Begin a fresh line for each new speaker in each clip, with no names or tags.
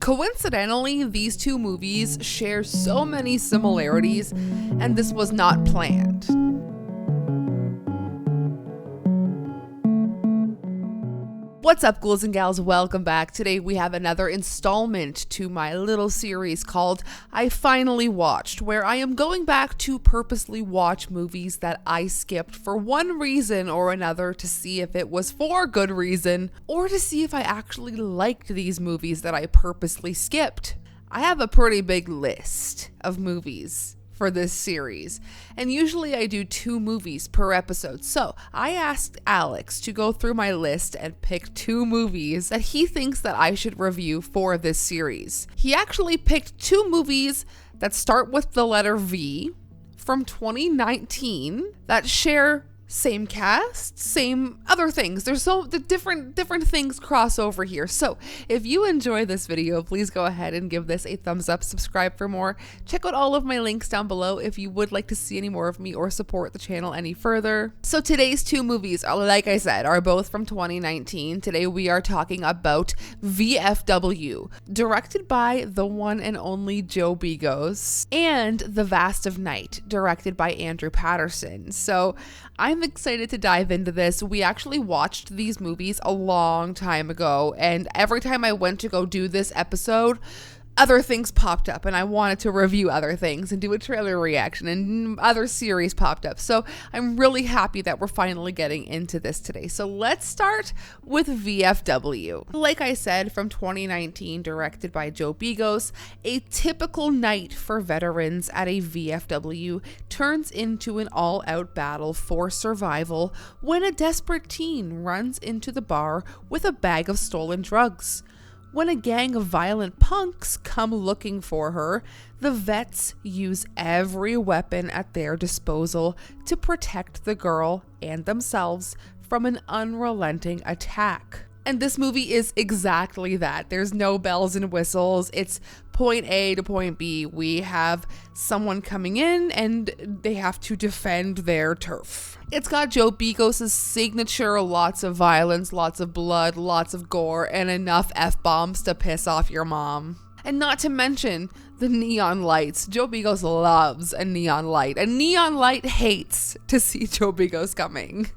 Coincidentally, these two movies share so many similarities, and this was not planned. What's up, ghouls and gals? Welcome back. Today we have another installment to my little series called I Finally Watched, where I am going back to purposely watch movies that I skipped for one reason or another to see if it was for good reason, or to see if I actually liked these movies that I purposely skipped. I have a pretty big list of movies for this series, and usually I do 2 movies per episode. So I asked Alex to go through my list and pick 2 movies that he thinks that I should review for this series. He actually picked 2 movies that start with the letter V from 2019 that share same cast, same other things. There's the different things cross over here. So if you enjoy this video, please go ahead and give this a thumbs up, subscribe for more. Check out all of my links down below if you would like to see any more of me or support the channel any further. So today's 2 movies, like I said, are both from 2019. Today we are talking about VFW, directed by the one and only Joe Begos, and The Vast of Night, directed by Andrew Patterson. So I'm excited to dive into this. We actually watched these movies a long time ago, and every time I went to go do this episode, other things popped up, and I wanted to review other things and do a trailer reaction, and other series popped up. So I'm really happy that we're finally getting into this today. So let's start with VFW. Like I said, from 2019, directed by Joe Begos, a typical night for veterans at a VFW turns into an all-out battle for survival when a desperate teen runs into the bar with a bag of stolen drugs. When a gang of violent punks come looking for her, the vets use every weapon at their disposal to protect the girl and themselves from an unrelenting attack. And this movie is exactly that. There's no bells and whistles. It's point A to point B. We have someone coming in and they have to defend their turf. It's got Joe Begos' signature, lots of violence, lots of blood, lots of gore, and enough F-bombs to piss off your mom. And not to mention the neon lights. Joe Begos loves a neon light. A neon light hates to see Joe Begos coming.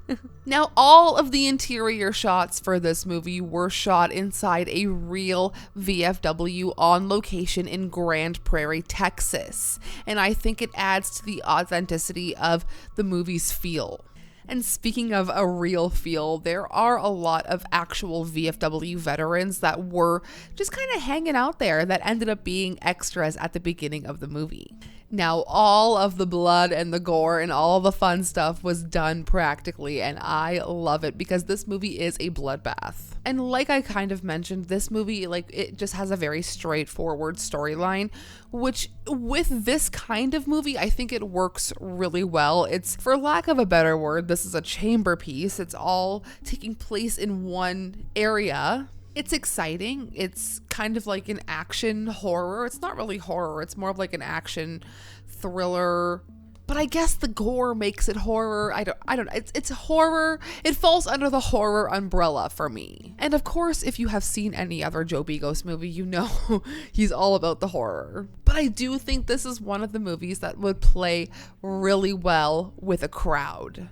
Now, all of the interior shots for this movie were shot inside a real VFW on location in Grand Prairie, Texas. And I think it adds to the authenticity of the movie's feel. And speaking of a real feel, there are a lot of actual VFW veterans that were just kind of hanging out there that ended up being extras at the beginning of the movie. Now, all of the blood and the gore and all the fun stuff was done practically, and I love it because this movie is a bloodbath. And like I kind of mentioned, this movie, it just has a very straightforward storyline, which with this kind of movie, I think it works really well. It's, for lack of a better word, this is a chamber piece. It's all taking place in one area. It's exciting. It's kind of like an action horror. It's not really horror. It's more of like an action thriller. But I guess the gore makes it horror. I don't know. It's horror. It falls under the horror umbrella for me. And of course, if you have seen any other Joe Begos movie, you know he's all about the horror. But I do think this is one of the movies that would play really well with a crowd.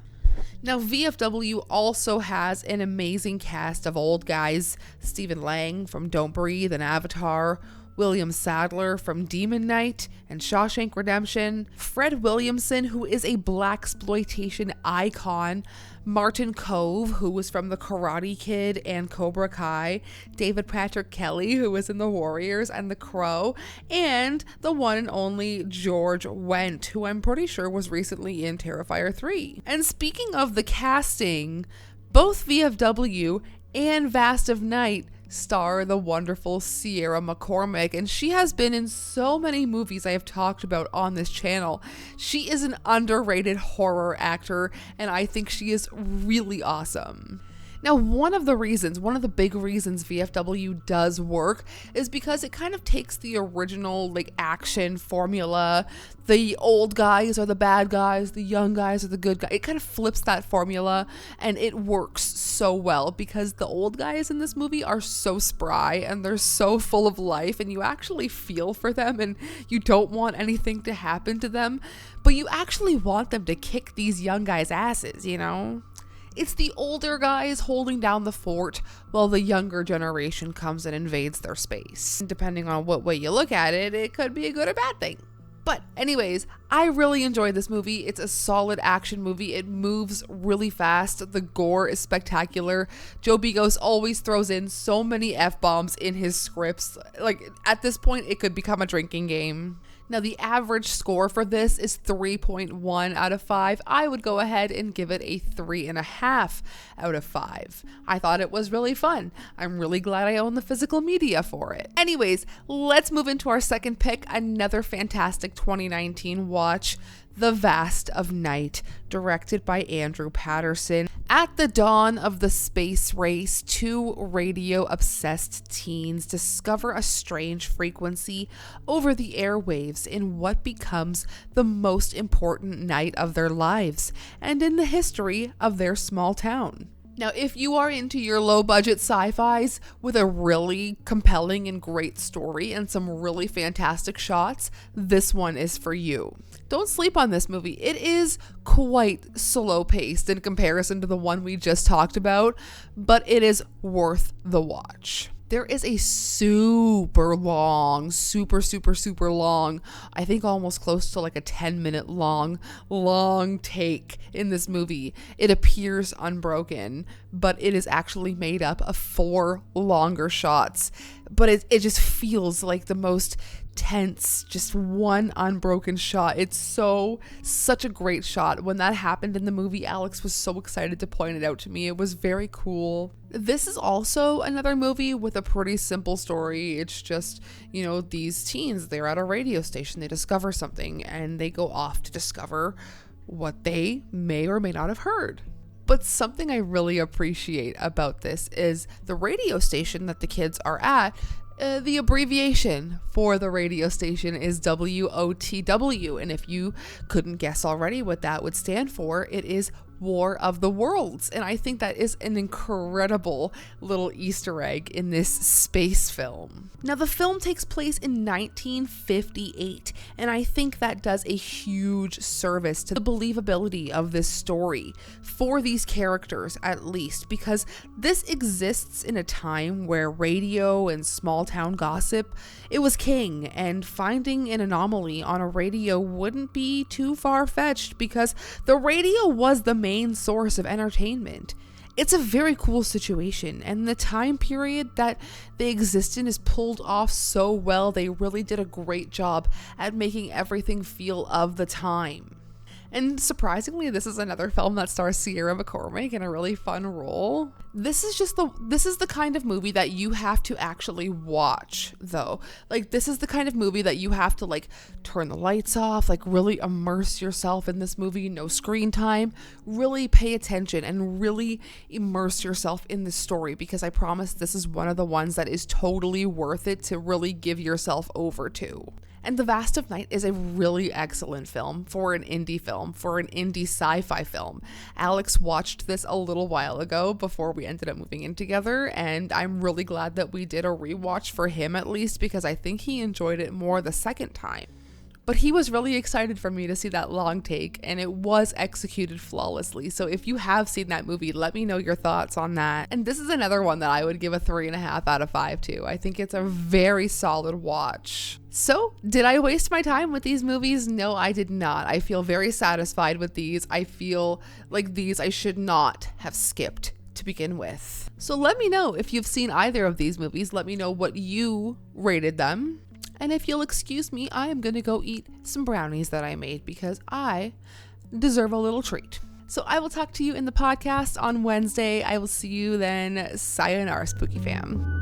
Now, VFW also has an amazing cast of old guys. Stephen Lang from Don't Breathe and Avatar, William Sadler from Demon Knight and Shawshank Redemption, Fred Williamson, who is a blaxploitation icon, Martin Kove, who was from The Karate Kid and Cobra Kai, David Patrick Kelly, who was in The Warriors and The Crow, and the one and only George Wendt, who I'm pretty sure was recently in Terrifier 3. And speaking of the casting, both VFW and Vast of Night star the wonderful Sierra McCormick, and she has been in so many movies I have talked about on this channel. She is an underrated horror actor, and I think she is really awesome. Now, one of the big reasons VFW does work is because it kind of takes the original like action formula. The old guys are the bad guys, the young guys are the good guys. It kind of flips that formula, and it works so well because the old guys in this movie are so spry and they're so full of life, and you actually feel for them and you don't want anything to happen to them, but you actually want them to kick these young guys' asses, you know? It's the older guys holding down the fort while the younger generation comes and invades their space. Depending on what way you look at it, it could be a good or bad thing. But anyways, I really enjoyed this movie. It's a solid action movie. It moves really fast. The gore is spectacular. Joe Begos always throws in so many F-bombs in his scripts. Like, at this point, it could become a drinking game. Now, the average score for this is 3.1 out of 5. I would go ahead and give it a 3.5 out of 5. I thought it was really fun. I'm really glad I own the physical media for it. Anyways, let's move into our second pick, another fantastic 2019 watch, The Vast of Night, directed by Andrew Patterson. At the dawn of the space race, two radio-obsessed teens discover a strange frequency over the airwaves in what becomes the most important night of their lives and in the history of their small town. Now, if you are into your low-budget sci-fis with a really compelling and great story and some really fantastic shots, this one is for you. Don't sleep on this movie. It is quite slow-paced in comparison to the one we just talked about, but it is worth the watch. There is a super long, super long, I think almost close to like a 10-minute long take in this movie. It appears unbroken, but it is actually made up of 4 longer shots. But it just feels like the most tense, just one unbroken shot. It's such a great shot. When that happened in the movie, Alex was so excited to point it out to me. It was very cool. This is also another movie with a pretty simple story. It's just, these teens, they're at a radio station, they discover something, and they go off to discover what they may or may not have heard. But something I really appreciate about this is the radio station that the kids are at. The abbreviation for the radio station is WOTW, and if you couldn't guess already what that would stand for, it is War of the Worlds. And I think that is an incredible little Easter egg in this space film. Now, the film takes place in 1958, and I think that does a huge service to the believability of this story for these characters, at least, because this exists in a time where radio and small town gossip, it was king, and finding an anomaly on a radio wouldn't be too far-fetched because the radio was the main source of entertainment. It's a very cool situation, and the time period that they exist in is pulled off so well. They really did a great job at making everything feel of the time. And surprisingly, this is another film that stars Sierra McCormick in a really fun role. This is the kind of movie that you have to actually watch, though. Like, this is the kind of movie that you have to, like, turn the lights off, like, really immerse yourself in this movie, no screen time, really pay attention and really immerse yourself in the story, because I promise this is one of the ones that is totally worth it to really give yourself over to. And The Vast of Night is a really excellent film, for an indie sci-fi film. Alex watched this a little while ago before we ended up moving in together, and I'm really glad that we did a rewatch for him at least, because I think he enjoyed it more the second time. But he was really excited for me to see that long take, and it was executed flawlessly. So if you have seen that movie, let me know your thoughts on that. And this is another one that I would give a 3.5 out of 5 to. I think it's a very solid watch. So, did I waste my time with these movies? No, I did not. I feel very satisfied with these. I feel like these I should not have skipped to begin with. So let me know if you've seen either of these movies. Let me know what you rated them. And if you'll excuse me, I am going to go eat some brownies that I made because I deserve a little treat. So I will talk to you in the podcast on Wednesday. I will see you then. Sayonara, Spooky fam.